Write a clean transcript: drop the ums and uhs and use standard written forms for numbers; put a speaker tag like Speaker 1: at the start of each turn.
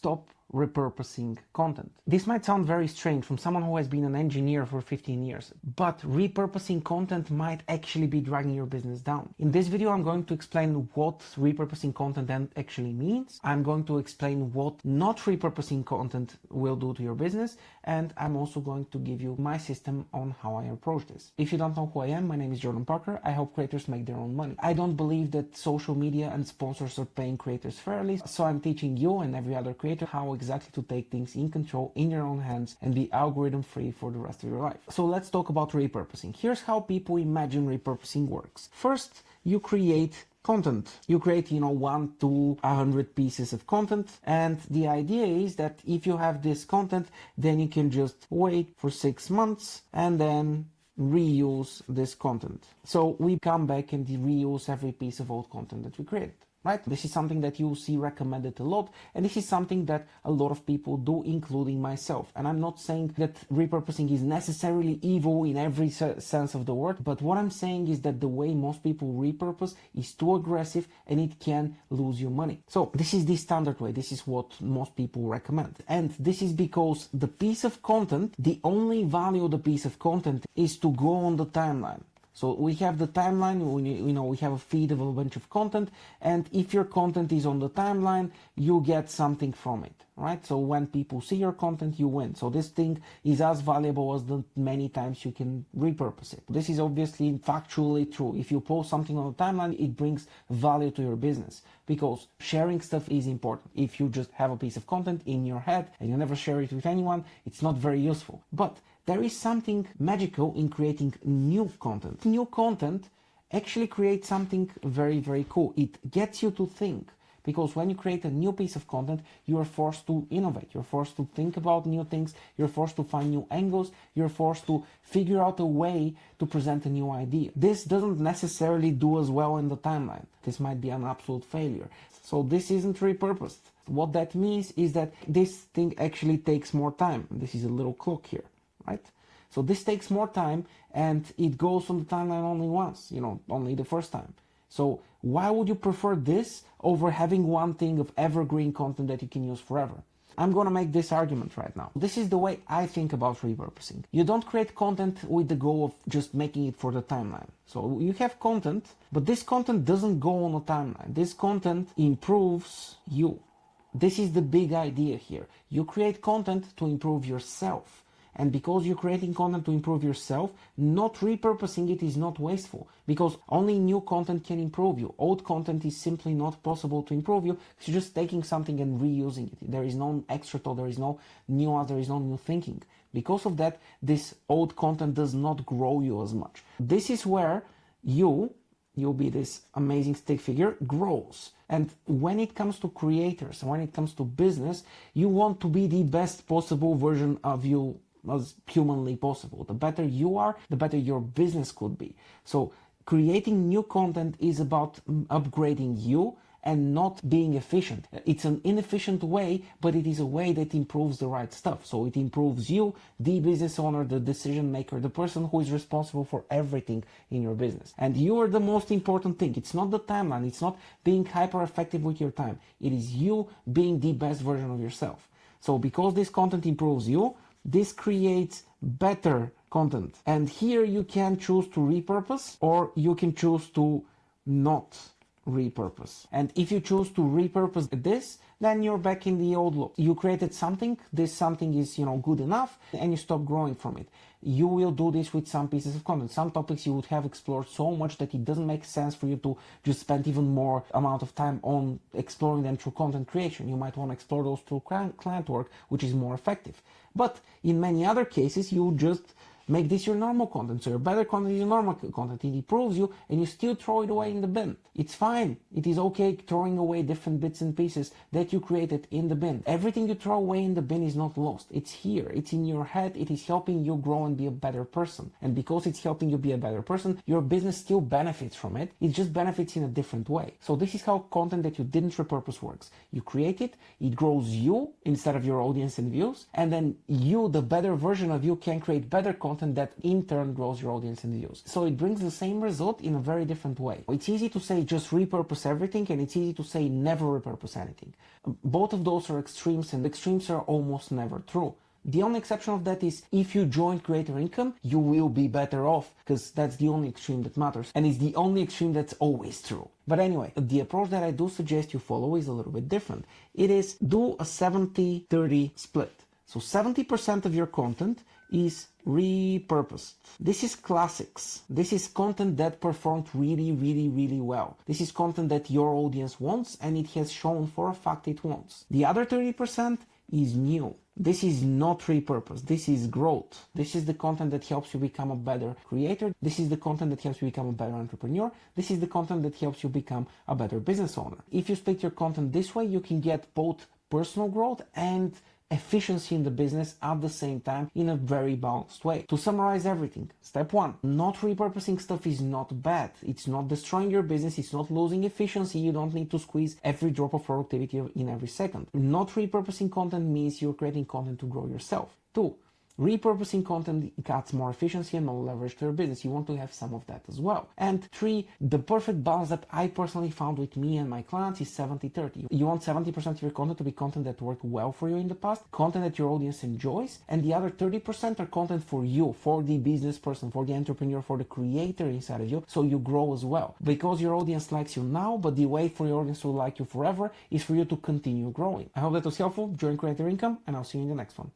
Speaker 1: stop repurposing content. This might sound very strange from someone who has been an engineer for 15 years, but repurposing content might actually be dragging your business down. In this video, I'm going to explain what repurposing content actually means. I'm going to explain what not repurposing content will do to your business, and I'm also going to give you my system on how I approach this. If you don't know who I am, my name is Jordan Parker. I help creators make their own money. I don't believe that social media and sponsors are paying creators fairly, so I'm teaching you and every other creator how exactly to take things in control in your own hands and be algorithm free for the rest of your life. So let's talk about repurposing. Here's how people imagine repurposing works. First, you create content. You create, 1 to 100 pieces of content, and the idea is that if you have this content, then you can just wait for 6 months and then reuse this content. So we come back and reuse every piece of old content that we created. Right? This is something that you see recommended a lot, and this is something that a lot of people do, including myself. And I'm not saying that repurposing is necessarily evil in every sense of the word, but what I'm saying is that the way most people repurpose is too aggressive and it can lose you money. So this is the standard way. This is what most people recommend. And this is because the piece of content, the only value of the piece of content is to go on the timeline. So we have the timeline, we have a feed of a bunch of content, and if your content is on the timeline, you get something from it, right? So when people see your content, you win. So this thing is as valuable as the many times you can repurpose it. This is obviously factually true. If you post something on the timeline, it brings value to your business because sharing stuff is important. If you just have a piece of content in your head and you never share it with anyone, it's not very useful. But there is something magical in creating new content. New content actually creates something very, very cool. It gets you to think, because when you create a new piece of content, you are forced to innovate. You're forced to think about new things. You're forced to find new angles. You're forced to figure out a way to present a new idea. This doesn't necessarily do as well in the timeline. This might be an absolute failure. So this isn't repurposed. What that means is that this thing actually takes more time. This is a little clock here. Right? So this takes more time and it goes on the timeline only once, only the first time. So why would you prefer this over having one thing of evergreen content that you can use forever? I'm going to make this argument right now. This is the way I think about repurposing. You don't create content with the goal of just making it for the timeline. So you have content, but this content doesn't go on a timeline. This content improves you. This is the big idea here. You create content to improve yourself. And because you're creating content to improve yourself, not repurposing it is not wasteful, because only new content can improve you. Old content is simply not possible to improve you because you're just taking something and reusing it. There is no extra thought, there is no nuance, there is no new thinking. Because of that, this old content does not grow you as much. This is where you'll be this amazing stick figure, grows. And when it comes to creators, when it comes to business, you want to be the best possible version of you as humanly possible. The better you are, the better your business could be. So creating new content is about upgrading you and not being efficient. It's an inefficient way, but it is a way that improves the right stuff. So it improves you, the business owner, the decision maker, the person who is responsible for everything in your business. And you are the most important thing. It's not the timeline. It's not being hyper effective with your time. It is you being the best version of yourself. So because this content improves you, this creates better content. And here you can choose to repurpose or you can choose to not repurpose. And if you choose to repurpose this, then you're back in the old loop. You created something, this something is, good enough, and you stop growing from it. You will do this with some pieces of content. Some topics you would have explored so much that it doesn't make sense for you to just spend even more amount of time on exploring them through content creation. You might want to explore those through client work, which is more effective. But in many other cases, you just make this your normal content. So your better content is your normal content. It improves you and you still throw it away in the bin. It's fine. It is okay throwing away different bits and pieces that you created in the bin. Everything you throw away in the bin is not lost. It's here. It's in your head. It is helping you grow and be a better person. And because it's helping you be a better person, your business still benefits from it. It just benefits in a different way. So this is how content that you didn't repurpose works. You create it, it grows you instead of your audience and views, and then you, the better version of you, can create better content content that in turn grows your audience and views. So it brings the same result in a very different way. It's easy to say just repurpose everything, and it's easy to say never repurpose anything. Both of those are extremes, and extremes are almost never true. The only exception of that is if you join Creator Income, you will be better off, because that's the only extreme that matters, and it's the only extreme that's always true. But anyway, the approach that I do suggest you follow is a little bit different. It is do a 70-30 split. So 70% of your content is repurposed. This is classics. This is content that performed really well. This is content that your audience wants, and it has shown for a fact it wants. The other 30% is new. This is not repurpose. This is growth. This is the content that helps you become a better creator. This is the content that helps you become a better entrepreneur. This is the content that helps you become a better business owner. If you split your content this way, you can get both personal growth and efficiency in the business at the same time in a very balanced way. To summarize everything, step 1, not repurposing stuff is not bad. It's not destroying your business. It's not losing efficiency. You don't need to squeeze every drop of productivity in every second. Not repurposing content means you're creating content to grow yourself. 2, repurposing content adds more efficiency and more leverage to your business. You want to have some of that as well. And 3, the perfect balance that I personally found with me and my clients is 70-30. You want 70% of your content to be content that worked well for you in the past, content that your audience enjoys, and the other 30% are content for you, for the business person, for the entrepreneur, for the creator inside of you, so you grow as well. Because your audience likes you now, but the way for your audience to like you forever is for you to continue growing. I hope that was helpful. Join Creator Income, and I'll see you in the next one.